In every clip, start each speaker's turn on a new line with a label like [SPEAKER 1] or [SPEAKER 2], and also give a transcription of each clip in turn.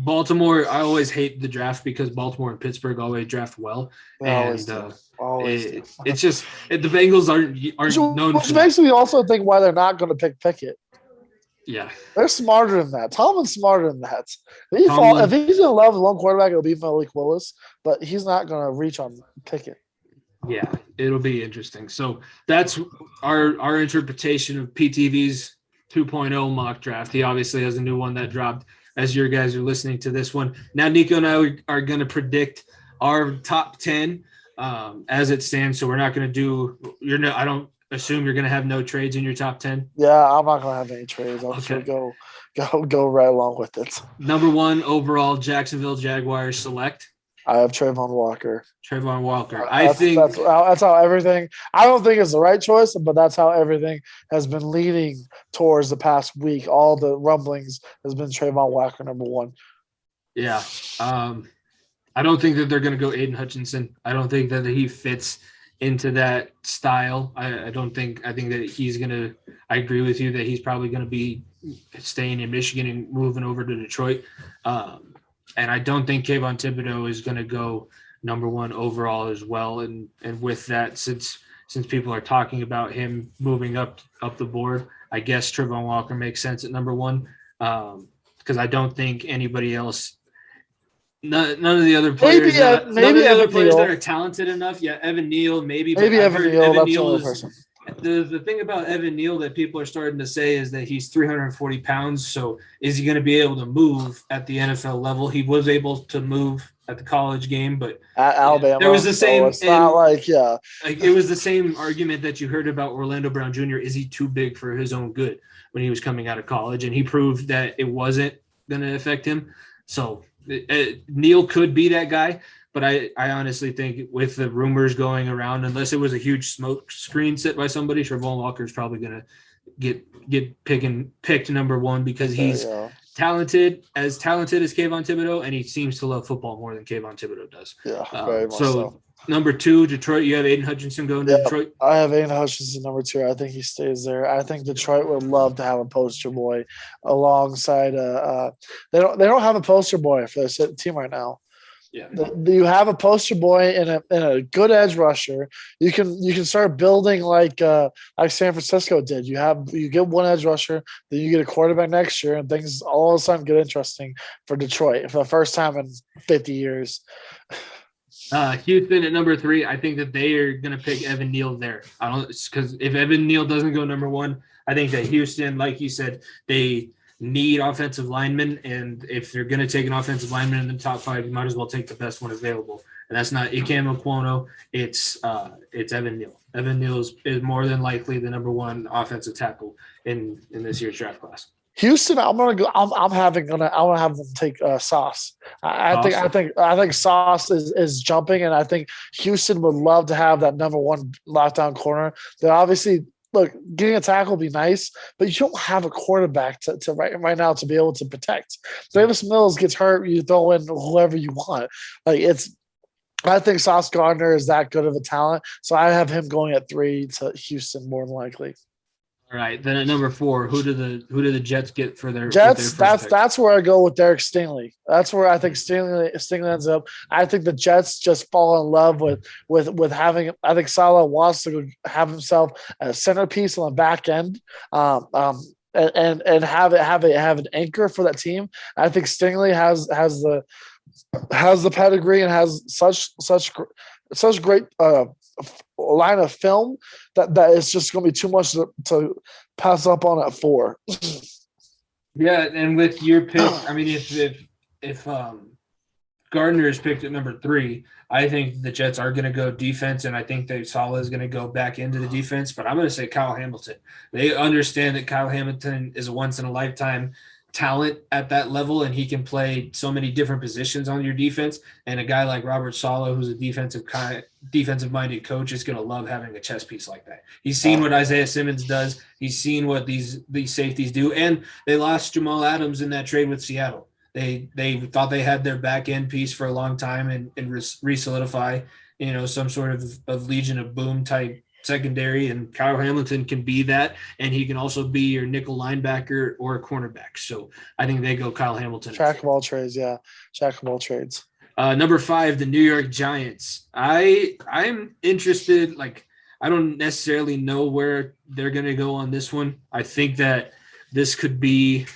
[SPEAKER 1] Baltimore, I always hate the draft because Baltimore and Pittsburgh always draft well,
[SPEAKER 2] They always
[SPEAKER 1] and
[SPEAKER 2] do. Always do.
[SPEAKER 1] it's just the Bengals aren't known
[SPEAKER 2] Which
[SPEAKER 1] for that.
[SPEAKER 2] makes me also think why they're not going to pick Pickett.
[SPEAKER 1] Yeah,
[SPEAKER 2] They're smarter than that. Tomlin's smarter than that. If
[SPEAKER 1] Tomlin.
[SPEAKER 2] he's going to love one quarterback, it'll be Malik Willis, but he's not going to reach on Pickett.
[SPEAKER 1] Yeah, it'll be interesting. So that's our interpretation of PTV's 2.0 mock draft. He obviously has a new one that dropped as you guys are listening to this one. Now, Nico and I are going to predict our top 10 as it stands. So we're not going to do – I don't assume you're going to have no trades in your top 10.
[SPEAKER 2] Yeah, I'm not going to have any trades. I'm just going to go right along with it.
[SPEAKER 1] Number 1 overall, Jacksonville Jaguars select.
[SPEAKER 2] I have Trayvon Walker.
[SPEAKER 1] Trayvon Walker.
[SPEAKER 2] That's how everything – I don't think it's the right choice, but that's how everything has been leading towards the past week. All the rumblings has been Trayvon Walker, number 1.
[SPEAKER 1] Yeah. I don't think that they're going to go Aiden Hutchinson. I don't think that he fits into that style. I think that he's going to – I agree with you that he's probably going to be staying in Michigan and moving over to Detroit. And I don't think Kayvon Thibodeau is going to go number 1 overall as well. And with that, since people are talking about him moving up the board, I guess Trayvon Walker makes sense at number 1 because I don't think anybody else – none of the other players, that are talented enough. Yeah, Evan Neal, maybe.
[SPEAKER 2] Maybe Evan Neal. That's the only person.
[SPEAKER 1] The thing about Evan Neal that people are starting to say is that he's 340 pounds. So is he going to be able to move at the NFL level? He was able to move at the college game, but
[SPEAKER 2] at Alabama,
[SPEAKER 1] there was the same.
[SPEAKER 2] It's not
[SPEAKER 1] it was the same argument that you heard about Orlando Brown Jr. Is he too big for his own good when he was coming out of college? And he proved that it wasn't going to affect him. So Neal could be that guy. But I honestly think with the rumors going around, unless it was a huge smoke screen set by somebody, Trayvon Walker is probably going to get picked number 1 because he's talented as Kayvon Thibodeau, and he seems to love football more than Kayvon Thibodeau does.
[SPEAKER 2] Yeah, very much so.
[SPEAKER 1] Number 2, Detroit, you have Aiden Hutchinson going to Detroit?
[SPEAKER 2] I have Aiden Hutchinson number 2. I think he stays there. I think Detroit would love to have a poster boy alongside they don't have a poster boy for their team right now.
[SPEAKER 1] Yeah,
[SPEAKER 2] you have a poster boy and a good edge rusher. You can start building like San Francisco did. You get one edge rusher, then you get a quarterback next year, and things all of a sudden get interesting for Detroit for the first time in 50 years.
[SPEAKER 1] Houston at number 3. I think that they are going to pick Evan Neal there. Because if Evan Neal doesn't go number 1, I think that Houston, like you said, they need offensive linemen, and if they're going to take an offensive lineman in the top 5, you might as well take the best one available. And that's not Ikem Okwono, it's Evan Neal. Evan Neal is more than likely the number 1 offensive tackle in this year's draft class.
[SPEAKER 2] Houston, I'm gonna go. I'm gonna have them take Sauce. I think Sauce is jumping, and I think Houston would love to have that number 1 lockdown corner. That obviously. Look, getting a tackle would be nice, but you don't have a quarterback to right now to be able to protect. Davis Mills gets hurt, you throw in whoever you want. I think Sauce Gardner is that good of a talent, so I have him going at 3 to Houston more than likely.
[SPEAKER 1] All right, then at number 4, who do the Jets get for their
[SPEAKER 2] Jets? That's where I go with Derek Stingley. That's where I think Stingley ends up. I think the Jets just fall in love with having. I think Salah wants to have himself a centerpiece on the back end, and have an anchor for that team. I think Stingley has the pedigree and has such great line of film that it's just going to be too much to pass up on at 4.
[SPEAKER 1] Yeah, and with your pick, I mean, if Gardner is picked at number 3, I think the Jets are going to go defense, and I think that Salah is going to go back into the defense. But I'm going to say Kyle Hamilton. They understand that Kyle Hamilton is a once-in-a-lifetime talent at that level, and he can play so many different positions on your defense. And a guy like Robert Saleh, who's a defensive-minded coach, is going to love having a chess piece like that. He's seen what Isaiah Simmons does. He's seen what these safeties do. And they lost Jamal Adams in that trade with Seattle. They thought they had their back end piece for a long time and re-solidify, some sort of Legion of Boom type secondary, and Kyle Hamilton can be that, and he can also be your nickel linebacker or a cornerback. So I think they go Kyle Hamilton.
[SPEAKER 2] Jack of all trades, yeah. Jack of all trades.
[SPEAKER 1] Number 5, the New York Giants. I'm interested. Like, I don't necessarily know where they're going to go on this one. I think that this could be.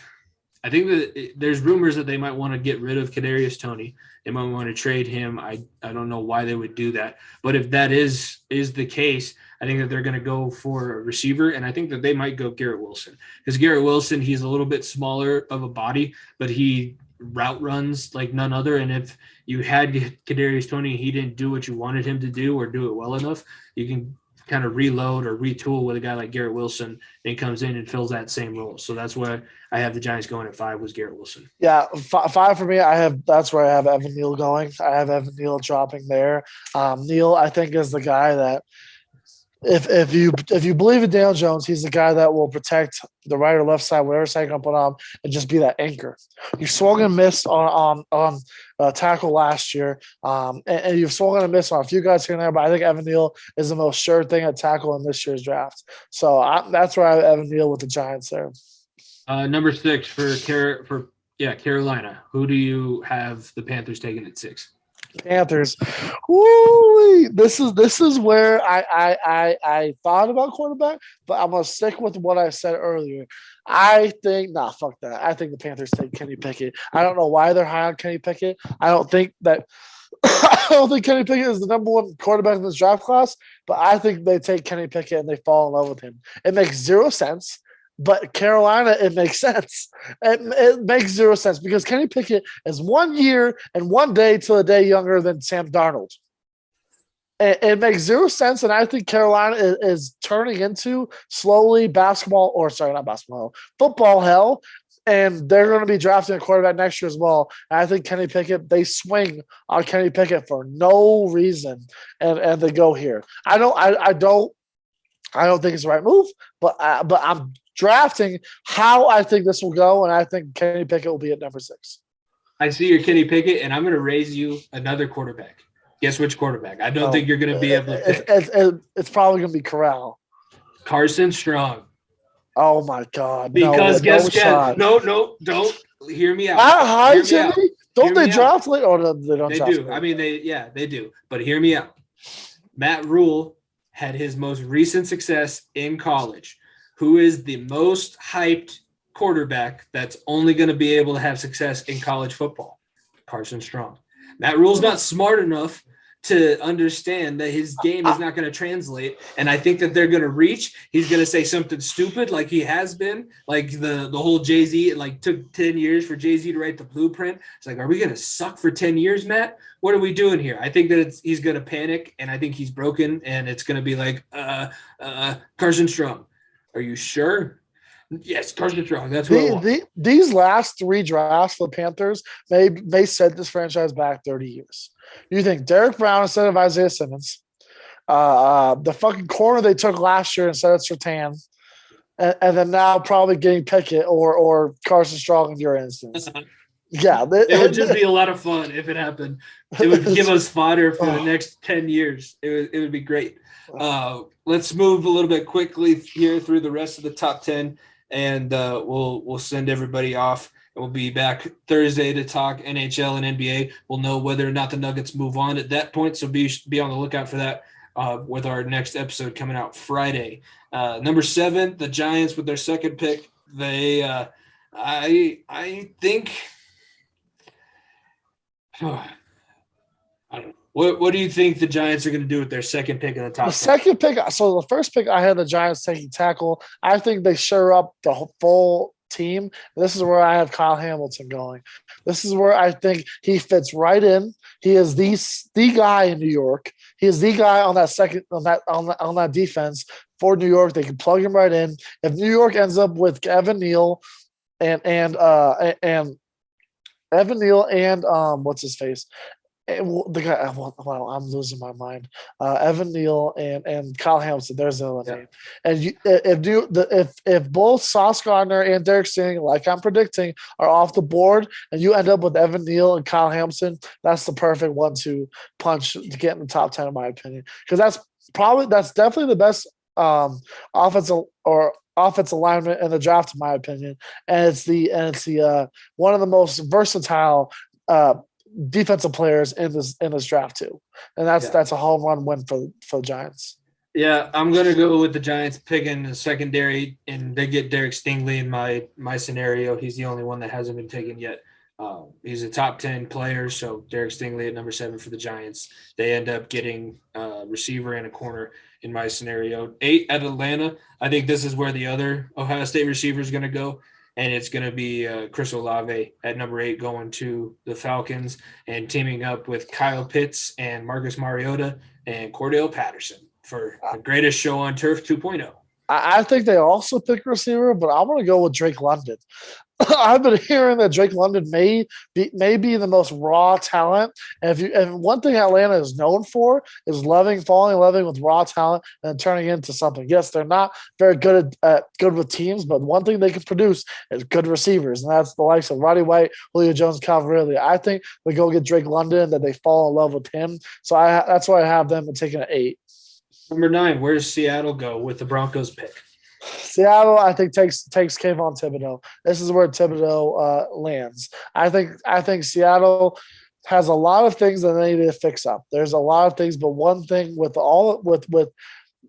[SPEAKER 1] I think that there's rumors that they might want to get rid of Kadarius Toney. They might want to trade him. I don't know why they would do that, but if that is the case, I think that they're going to go for a receiver, and I think that they might go Garrett Wilson, because Garrett Wilson, he's a little bit smaller of a body, but he route runs like none other. And if you had Kadarius Toney, he didn't do what you wanted him to do or do it well enough, you can kind of reload or retool with a guy like Garrett Wilson, and comes in and fills that same role. So that's why I have the Giants going at 5 was Garrett Wilson.
[SPEAKER 2] Yeah, 5 for me. That's where I have Evan Neal going. I have Evan Neal dropping there. Neal, I think, is the guy that if you believe in Daniel Jones, he's the guy that will protect the right or left side, whatever side you can put on, and just be that anchor. You swung and missed on tackle last year, and you've swung and missed on a few guys here and there, but I think Evan Neal is the most sure thing at tackle in this year's draft. So that's where I have Evan Neal with the Giants there.
[SPEAKER 1] Number 6 for Carolina. Who do you have the Panthers taking at 6?
[SPEAKER 2] Panthers. Woo! This is where I thought about quarterback, but I'm gonna stick with what I said earlier. I think fuck that. I think the Panthers take Kenny Pickett. I don't know why they're high on Kenny Pickett. I don't think Kenny Pickett is the number 1 quarterback in this draft class, but I think they take Kenny Pickett and they fall in love with him. It makes 0 sense. But Carolina, it makes sense. It makes 0 sense because Kenny Pickett is 1 year and 1 day to a day younger than Sam Darnold. It makes 0 sense, and I think Carolina is turning into slowly football hell, and they're going to be drafting a quarterback next year as well. And I think Kenny Pickett, they swing on Kenny Pickett for no reason, and they go here. I don't think it's the right move, but I'm drafting how I think this will go, and I think Kenny Pickett will be at number 6.
[SPEAKER 1] I see your Kenny Pickett, and I'm going to raise you another quarterback. Guess which quarterback? I don't think you're going to be able to pick.
[SPEAKER 2] It's probably going to be Corral.
[SPEAKER 1] Carson Strong.
[SPEAKER 2] Oh, my God.
[SPEAKER 1] Because guess what? No, don't. Hear me out.
[SPEAKER 2] Hi, Jimmy. Don't they draft late? Oh, no, they don't
[SPEAKER 1] they
[SPEAKER 2] draft
[SPEAKER 1] do. Late. I mean, they do. But hear me out. Matt Rule had his most recent success in college. Who is the most hyped quarterback that's only going to be able to have success in college football? Carson Strong. Matt Rule's not smart enough to understand that his game is not going to translate, and I think that they're going to reach. He's going to say something stupid like he has been, like the whole Jay-Z. It like took 10 years for Jay-Z to write the blueprint. It's like, are we going to suck for 10 years, Matt? What are we doing here? I think that he's going to panic, and I think he's broken, and it's going to be like Carson Strong. Are you sure? Yes, Carson Strong. That's what I want.
[SPEAKER 2] These last 3 drafts for the Panthers may set this franchise back 30 years. You think Derek Brown instead of Isaiah Simmons, the fucking corner they took last year instead of Surtain, and then now probably getting Pickett or Carson Strong in your instance. Yeah.
[SPEAKER 1] It would just be a lot of fun if it happened. It would give us fodder for the next 10 years. It would be great. Let's move a little bit quickly here through the rest of the top 10, and we'll send everybody off. And we'll be back Thursday to talk NHL and NBA. We'll know whether or not the Nuggets move on at that point, so be on the lookout for that with our next episode coming out Friday. Number 7, the Giants with their second pick. They, I think. I don't know. What do you think the Giants are going to do with their second pick in the top 10?
[SPEAKER 2] Second pick, so the first pick I had the Giants taking tackle. I think they shore up the full team. This is where I have Kyle Hamilton going. This is where I think he fits right in. He is the guy in New York. He is the guy on that second on that defense for New York. They can plug him right in. If New York ends up with Evan Neal and Evan Neal and what's his face? The guy, wow, I'm losing my mind. Evan Neal and Kyle Hamilton. There's another name. And if both Sauce Gardner and Derek Sting, like I'm predicting, are off the board, and you end up with Evan Neal and Kyle Hamilton, that's the perfect 1-2 punch to get in the top 10, in my opinion. Because Probably that's definitely the best offensive or offensive alignment in the draft, in my opinion. And it's the one of the most versatile uh, defensive players in this draft too. And
[SPEAKER 1] Yeah.
[SPEAKER 2] that's a home run win for the Giants.
[SPEAKER 1] Yeah, I'm gonna go with the Giants picking the secondary, and they get Derek Stingley in my scenario. He's the only one that hasn't been taken yet. He's a top 10 player, so Derek Stingley at number 7 for the Giants. They end up getting a receiver and a corner in my scenario. 8 at Atlanta. I think this is where the other Ohio State receiver is going to go, and it's going to be Chris Olave at number 8 going to the Falcons and teaming up with Kyle Pitts and Marcus Mariota and Cordell Patterson for the greatest show on turf 2.0.
[SPEAKER 2] I think they also pick receiver, but I'm going to go with Drake London. I've been hearing that Drake London may be the most raw talent, and one thing Atlanta is known for is falling in love with raw talent and turning into something. Yes, they're not very good with teams, but one thing they can produce is good receivers, and that's the likes of Roddy White, Julio Jones, Calvin Ridley. I think they go get Drake London, that they fall in love with him. So that's why I have them taking an 8.
[SPEAKER 1] Number 9, where does Seattle go with the Broncos pick?
[SPEAKER 2] Seattle, I think takes Kayvon Thibodeau. This is where Thibodeau lands. I think Seattle has a lot of things that they need to fix up. There's a lot of things, but one thing with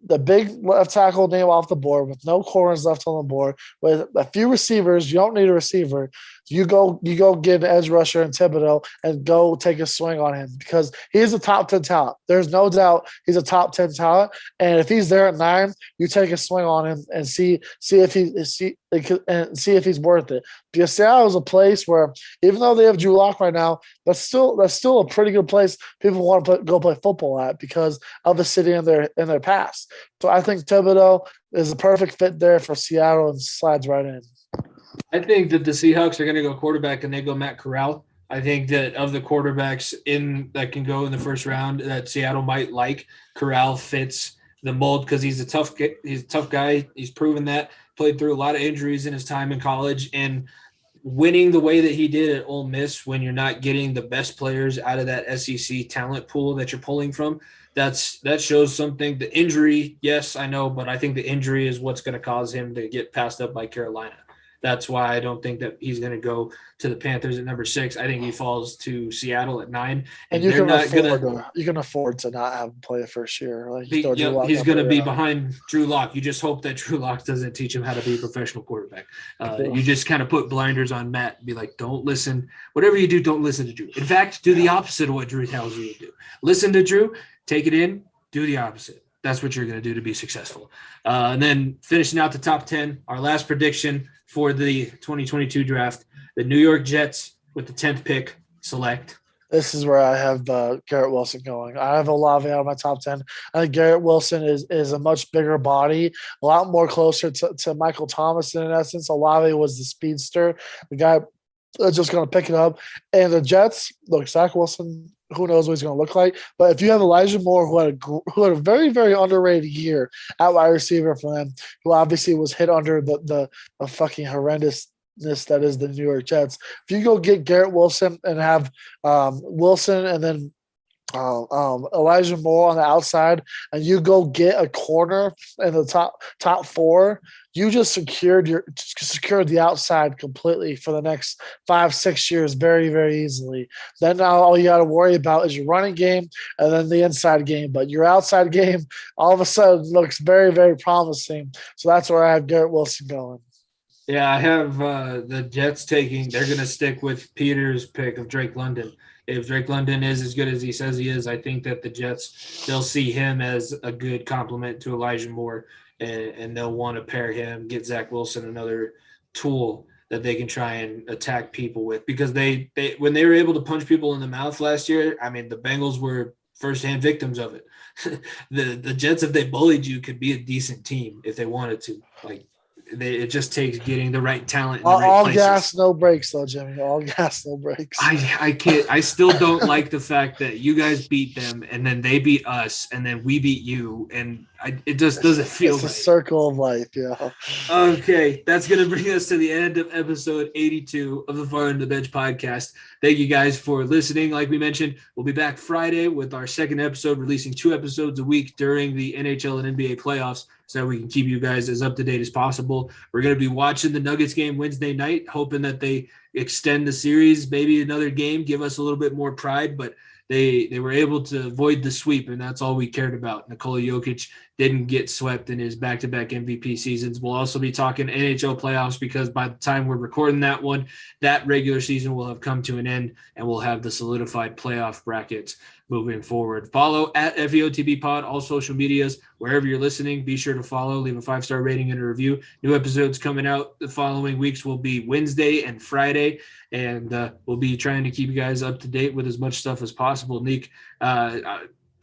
[SPEAKER 2] the big left tackle name off the board, with no corners left on the board, with a few receivers, you don't need a receiver. You go get an edge rusher in Thibodeau and go take a swing on him, because he's a top 10 talent. There's no doubt he's a top 10 talent. And if he's there at 9, you take a swing on him and see if he's worth it. Because Seattle is a place where, even though they have Drew Lock right now, that's still a pretty good place people want to go play football at because of the city in their past. So I think Thibodeau is a perfect fit there for Seattle and slides right in.
[SPEAKER 1] I think that the Seahawks are going to go quarterback and they go Matt Corral. I think that of the quarterbacks that can go in the first round that Seattle might like, Corral fits the mold because he's a tough guy. He's proven that. Played through a lot of injuries in his time in college, and winning the way that he did at Ole Miss when you're not getting the best players out of that SEC talent pool that you're pulling from, that shows something. The injury, yes, I know, but I think the injury is what's going to cause him to get passed up by Carolina. That's why I don't think that he's going to go to the Panthers at number 6. I think he falls to Seattle at 9.
[SPEAKER 2] And you can afford to not have him play the first year. Like
[SPEAKER 1] he's going to be behind Drew Lock. You just hope that Drew Lock doesn't teach him how to be a professional quarterback. You just kind of put blinders on Matt and be like, don't listen. Whatever you do, don't listen to Drew. In fact, do the opposite of what Drew tells you to do. Listen to Drew, take it in, do the opposite. That's what you're going to do to be successful. And then finishing out the top 10, our last prediction for the 2022 draft, the New York Jets with the 10th pick select.
[SPEAKER 2] This is where I have Garrett Wilson going. I have Olave out of my top 10. I think Garrett Wilson is a much bigger body, a lot more closer to Michael Thomas in essence. Olave was the speedster, the guy that's just going to pick it up. And the Jets, look, Zach Wilson, who knows what he's going to look like. But if you have Elijah Moore, who had a very, very underrated year at wide receiver for them, who obviously was hit under the fucking horrendousness that is the New York Jets. If you go get Garrett Wilson and have Wilson and then Elijah Moore on the outside, and you go get a corner in the top 4, you just secured the outside completely for the next 5-6 years very, very easily. Then now all you got to worry about is your running game and then the inside game. But your outside game all of a sudden looks very, very promising. So that's where I have Garrett Wilson going.
[SPEAKER 1] Yeah, I have the Jets taking – they're going to stick with Peter's pick of Drake London. If Drake London is as good as he says he is, I think that the Jets, they'll see him as a good complement to Elijah Moore, and they'll want to pair him, get Zach Wilson another tool that they can try and attack people with. Because they when they were able to punch people in the mouth last year, I mean, the Bengals were firsthand victims of it. The Jets, if they bullied you, could be a decent team if they wanted to. Like, it just takes getting the right talent in the right
[SPEAKER 2] all
[SPEAKER 1] places.
[SPEAKER 2] Gas, no breaks, though, Jimmy. All gas, no breaks.
[SPEAKER 1] I can't. I still don't like the fact that you guys beat them and then they beat us and then we beat you. And it just doesn't feel
[SPEAKER 2] it's
[SPEAKER 1] right.
[SPEAKER 2] a circle of life. Yeah.
[SPEAKER 1] Okay, that's going to bring us to the end of episode 82 of the Far End of the Bench podcast. Thank you guys for listening. Like we mentioned, we'll be back Friday with our second episode, releasing 2 episodes a week during the NHL and NBA playoffs so that we can keep you guys as up to date as possible. We're going to be watching the Nuggets game Wednesday night, hoping that they extend the series, maybe another game, give us a little bit more pride, but they were able to avoid the sweep, and that's all we cared about. Nikola Jokic didn't get swept in his back-to-back MVP seasons. We'll also be talking NHL playoffs because by the time we're recording that one, that regular season will have come to an end, and we'll have the solidified playoff brackets moving forward. Follow at FEOTB Pod, all social medias, wherever you're listening. Be sure to follow, leave a 5-star rating and a review. New episodes coming out the following weeks will be Wednesday and Friday, and we'll be trying to keep you guys up to date with as much stuff as possible. Nick,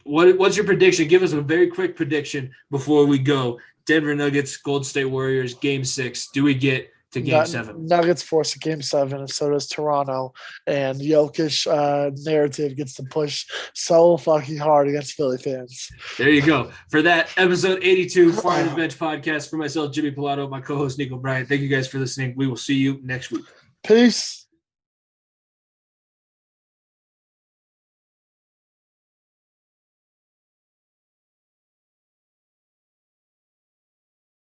[SPEAKER 1] what's your prediction? Give us a very quick prediction before we go. Denver Nuggets, Golden State Warriors, Game 6. Do we get to Game 7?
[SPEAKER 2] Nuggets force a Game 7, and so does Toronto. And Jokic narrative gets to push so fucking hard against Philly fans.
[SPEAKER 1] There you go. For that, episode 82, Far End of the Bench podcast, for myself, Jimmy Pilato, my co-host, Nico Bryant. Thank you guys for listening. We will see you next week.
[SPEAKER 2] Peace.